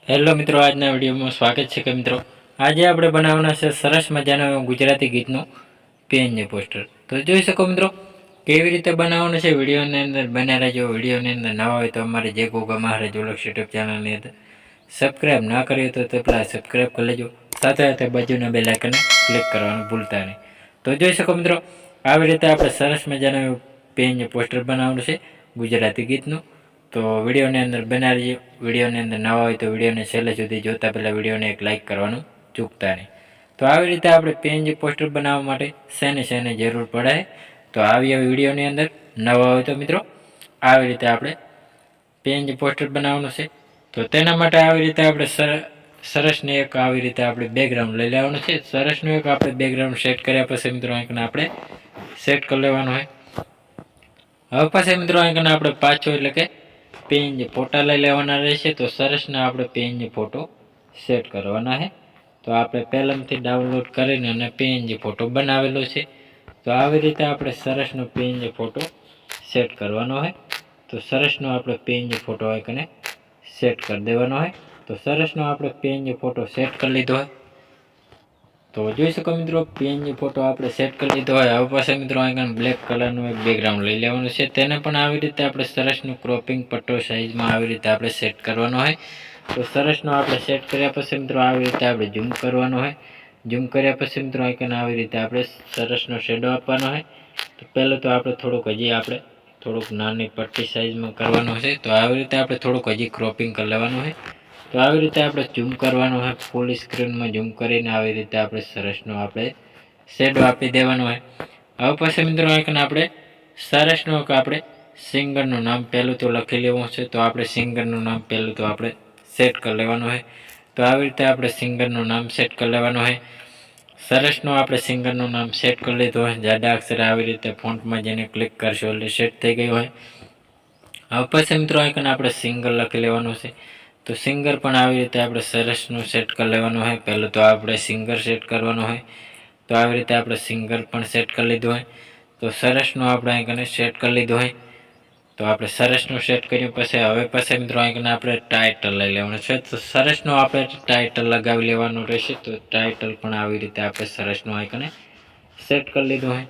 Hello મિત્રો, આજના વિડીયોમાં સ્વાગત છે કે મિત્રો આજે આપણે બનાવવાના છે સરસ મજાનું ગુજરાતી ગીતનું પીએનજી પોસ્ટર. તો જોઈ શકો મિત્રો કેવી રીતે બનાવવાનું છે. વિડીયોની અંદર બને રહેજો. વિડીયોની અંદર નવા હોય તો અમારે જે ગોગા મહારાજ ઓળખ યુટ્યુબ ચેનલની અંદર સબસ્ક્રાઈબ ના કરી તો પેલા સબસ્ક્રાઈબ કરી લેજો. સાથે સાથે બાજુના બેલ આઇકનને ક્લિક કરવાનું ભૂલતા નહીં. તો જોઈ શકો મિત્રો આવી રીતે આપણે સરસ મજાનું પીએનજી પોસ્ટર બનાવવાનું છે ગુજરાતી ગીતનું. તો વિડીયોની અંદર બનાવી વિડીયોની અંદર નવા હોય તો વિડીયોને છેલ્લે સુધી જોતા પહેલાં વિડીયોને એક લાઇક કરવાનું ચૂકતા નહીં. તો આવી રીતે આપણે પીએનજી પોસ્ટર બનાવવા માટે શેની જરૂર પડે તો આવી વિડીયોની અંદર નવા હોય તો મિત્રો આવી રીતે આપણે પીએનજી પોસ્ટર બનાવવાનું છે. તો તેના માટે આવી રીતે આપણે સરસને એક આવી રીતે આપણે બેકગ્રાઉન્ડ લઈ લેવાનું છે. સરસનું એક આપણે બેકગ્રાઉન્ડ સેટ કર્યા પછી મિત્રો અહીંકને આપણે સેટ કરી લેવાનું હોય. હવે પછી મિત્રો અહીંકને આપણે પાછો એટલે કે પીએનજી ફોટા લઈ લેવાના રહેશે. તો સરસના આપણે પીએનજી ફોટો સેટ કરવાના છે. તો આપણે પહેલાંથી ડાઉનલોડ કરીને અને પીએનજી ફોટો બનાવેલો છે. તો આવી રીતે આપણે સરસનો પીએનજી ફોટો સેટ કરવાનો હોય. તો સરસનો આપણે પીએનજી ફોટો આઈકને સેટ કરી દેવાનો હોય. તો સરસનો આપણે પીએનજી ફોટો સેટ કરી લીધો હોય. તો જોઈ શકો મિત્રો પીએનજી ફોટો આપણે સેટ કરી લીધો હોય. હવે પાસે મિત્રો અહીંયા બ્લેક કલરનું એક બેકગ્રાઉન્ડ લઈ લેવાનું છે. તેને પણ આવી રીતે આપણે સરસનું ક્રોપિંગ પટ્ટો સાઇઝમાં આવી રીતે આપણે સેટ કરવાનો હોય. તો સરસનો આપણે સેટ કર્યા પછી મિત્રો આવી રીતે આપણે ઝૂમ કરવાનો હોય. ઝૂમ કર્યા પછી મિત્રો આઈકન આવી રીતે આપણે સરસનો શેડો આપવાનો હોય. તો પહેલાં તો આપણે થોડુંક નાની પટ્ટી સાઇઝમાં કરવાનું છે. તો આવી રીતે આપણે થોડુંક હજી ક્રોપિંગ કરી લેવાનું હોય. તો આવી રીતે આપણે ઝૂમ કરવાનું હોય. ફૂલ સ્ક્રીનમાં ઝૂમ કરીને આવી રીતે આપણે સરસનો આપણે શેડો આપી દેવાનો હોય. હવે પછી મિત્રો આઈકન આપણે સરસનો આપણે સિંગરનું નામ પહેલું તો લખી લેવું છે. તો આપણે સિંગરનું નામ પહેલું તો આપણે સેટ કરી લેવાનું હોય. તો આવી રીતે આપણે સિંગરનું નામ સેટ કરી લેવાનું હોય. સરસનો આપણે સિંગરનું નામ સેટ કરી લીધું હોય. જાડા અક્ષરે આવી રીતે ફોન્ટમાં જેને ક્લિક કરશો એટલે સેટ થઈ ગયું હોય. હવે પછી મિત્રો આઈકન આપણે સિંગર લખી લેવાનું છે. તો સિંગર પણ આવી રીતે આપણે સરસનું સેટ કરી લેવાનું હોય. પહેલું તો આપણે સિંગર સેટ કરવાનું હોય. તો આવી રીતે આપણે સિંગર પણ સેટ કરી લીધું હોય. તો સરસનું આપણે આઈકને સેટ કરી લીધું હોય. તો આપણે સરસનું સેટ કર્યું હવે પછી મિત્રો આઈકને આપણે ટાઇટલ લઈ લેવાનું છે. તો સરસનું આપણે ટાઇટલ લગાવી લેવાનું રહેશે. તો ટાઇટલ પણ આવી રીતે આપણે સરસનું આઈકને સેટ કરી લીધું હોય.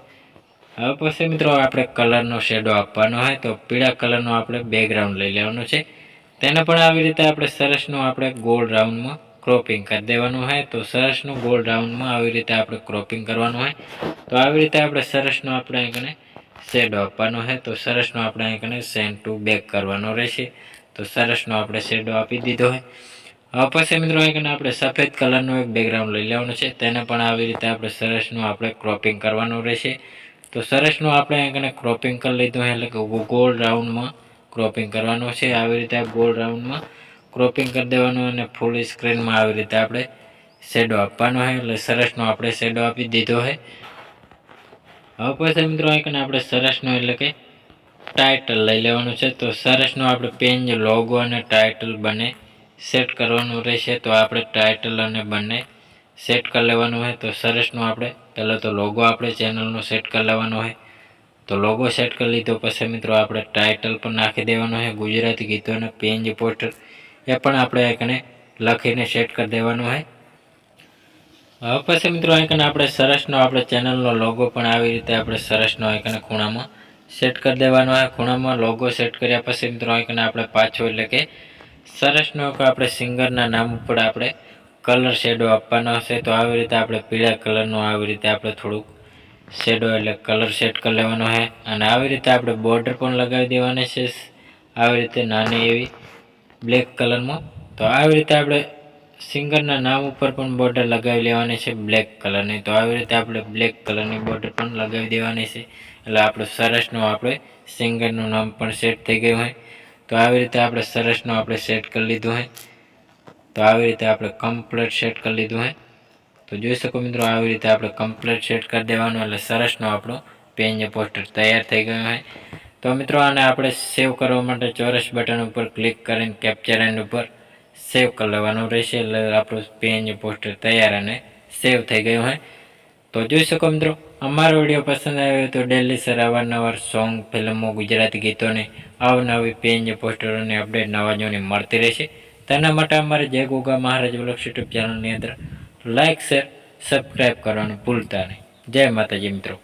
હવે પછી મિત્રો આપણે કલરનો શેડો આપવાનો હોય. તો પીળા કલરનો આપણે બેકગ્રાઉન્ડ લઈ લેવાનું છે. તેને પણ આવી રીતે આપણે સરસનું આપણે ગોળ રાઉન્ડમાં ક્રોપિંગ કરી દેવાનું હોય. તો સરસનું ગોળ રાઉન્ડમાં આવી રીતે આપણે ક્રોપિંગ કરવાનું હોય. તો આવી રીતે આપણે સરસનો આપણે આઈકને શેડો આપવાનો હોય. તો સરસનો આપણે આઈકને સેન્ડ ટુ બેક કરવાનો રહેશે. તો સરસનો આપણે શેડો આપી દીધો હોય. હવે પછી મિત્રો આઈકને આપણે સફેદ કલરનું એક બેકગ્રાઉન્ડ લઈ લેવાનું છે. તેને પણ આવી રીતે આપણે સરસનું આપણે ક્રોપિંગ કરવાનું રહેશે. તો સરસનું આપણે આઈકને ક્રોપિંગ કરી લીધું એટલે કે ગોળ રાઉન્ડમાં ક્રોપિંગ કરવાનું છે. આવી રીતે ગોળ રાઉન્ડમાં ક્રોપિંગ કરી દેવાનું અને ફૂલ સ્ક્રીનમાં આવી રીતે આપણે શેડો આપવાનો હોય. એટલે સરસનો આપણે શેડો આપી દીધો હોય. હવે પછી મિત્રો આઈકન આપણે સરસનો એટલે કે ટાઇટલ લઈ લેવાનું છે. તો સરસનો આપણે પેજ લોગો અને ટાઇટલ બંને સેટ કરવાનું રહેશે. તો આપણે ટાઇટલ અને બંને સેટ કરી લેવાનું હોય. તો સરસનો આપણે પહેલાં તો લોગો આપણે ચેનલનો સેટ કરી લેવાનો હોય. તો લોગો સેટ કરી લીધો પછી મિત્રો આપણે ટાઇટલ પણ નાખી દેવાનું હોય. ગુજરાતી ગીતોના પીએનજી પોસ્ટર એ પણ આપણે આઈકને લખીને સેટ કરી દેવાનું હોય. હવે પછી મિત્રો આઈકન આપણે સરસનો આપણે ચેનલનો લોગો પણ આવી રીતે આપણે સરસનો આઈકન ખૂણામાં સેટ કરી દેવાનો હોય. ખૂણામાં લોગો સેટ કર્યા પછી મિત્રો આઈકન આપણે પાછો એટલે કે સરસનો આપણે સિંગરના નામ ઉપર આપણે કલર શેડો આપવાનો હશે. તો આવી રીતે આપણે પીળા કલરનો આવી રીતે આપણે થોડુંક શેડો એટલે કલર સેટ કરી લેવાનો હોય. અને આવી રીતે આપણે બોર્ડર પણ લગાવી દેવાની છે. આવી રીતે નાની એવી બ્લેક કલરમાં. તો આવી રીતે આપણે સિંગરના નામ ઉપર પણ બોર્ડર લગાવી લેવાની છે બ્લેક કલરની. તો આવી રીતે આપણે બ્લેક કલરની બોર્ડર પણ લગાવી દેવાની છે. એટલે આપણે સરસનું આપણે સિંગરનું નામ પણ સેટ થઈ ગયું હોય. તો આવી રીતે આપણે સરસનું આપણે સેટ કરી લીધું હોય. તો આવી રીતે આપણે કમ્પ્લીટ સેટ કરી લીધું હોય. તો જોઈ શકો મિત્રો આવી રીતે આપણે કમ્પ્લીટ સેટ કરી દેવાનું એટલે સરસનો આપણો પીએનજી પોસ્ટર તૈયાર થઈ ગયો હોય. તો મિત્રો આને આપણે સેવ કરવા માટે ચોરસ બટન ઉપર ક્લિક કરીને કેપ્ચર એન્ડ ઉપર સેવ કરી લેવાનું રહેશે. એટલે આપણું પીએનજી પોસ્ટર તૈયાર અને સેવ થઈ ગયું હોય. તો જોઈ શકો મિત્રો અમારો વિડીયો પસંદ આવ્યો તો ડેલી સર અવારનવાર સોંગ ફિલ્મો ગુજરાતી ગીતોને અવનવી પીએનજી પોસ્ટરોની અપડેટ નવા જોઈને મળતી રહેશે. તેના માટે અમારે જય ગોગા મહારાજ વ્લોગ્સ યુટ્યુબ ચેનલની અંદર લાઇક શેર સબસ્ક્રાઈબ કરવાનું ભૂલતા નહીં. જય માતાજી મિત્રો.